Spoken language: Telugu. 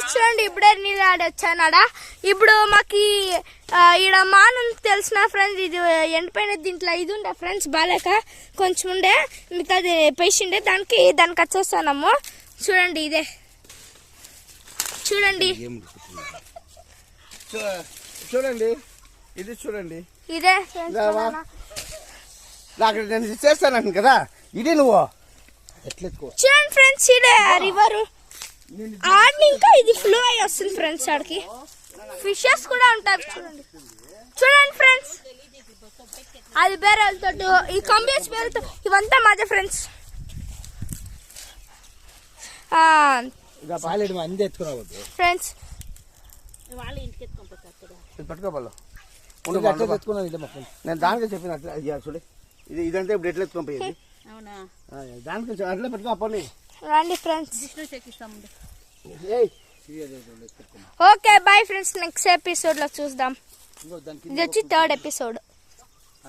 గైస్ చూడండి ఇప్పుడే నీళ్ళు ఆడొచ్చానాడా. ఇప్పుడు మాకు ఈడ మాను తెలిసిన ఫ్రెండ్స్, ఇది ఎండిపోయిన దీంట్లో ఇది ఉండే ఫ్రెండ్స్ బాలేక కొంచెం ఉండే, మిగతాది పేషెండే దానికి వచ్చేస్తానము. చూడండి ఇదే చూడండి చూడండి ఇది చూడండి ఇదే నేను చేస్తాను కదా. ఇది నువ్వు ఎట్లెత్తుకో చూడండి ఫ్రెండ్స్, ఇదే రివర్ ఆడిని ఇంకా ఇది ఫ్లో అయ్యి వస్తుంది ఫ్రెండ్స్. ఆడికి ఫిషెస్ కూడా ఉంటారు. చూడండి చూడండి ఫ్రెండ్స్, అది ಬೇರೆ వెళ్తాడు, ఈ కంబేజ్ ಬೇರೆ, ఇవంతా మాదే ఫ్రెండ్స్. ఫ్రెండ్స్ పట్టుకోవాలి నేను దానికి చెప్పిన చూడు, ఇదంతా ఇప్పుడు ఎట్లా ఎత్తుకోపోయేది దానికి అట్లా పెట్టుకో అప్పని రండి friends. Okay bye friends, next episode లో చూద్దాం. ఇది వచ్చి 3rd ఎపిసోడ్.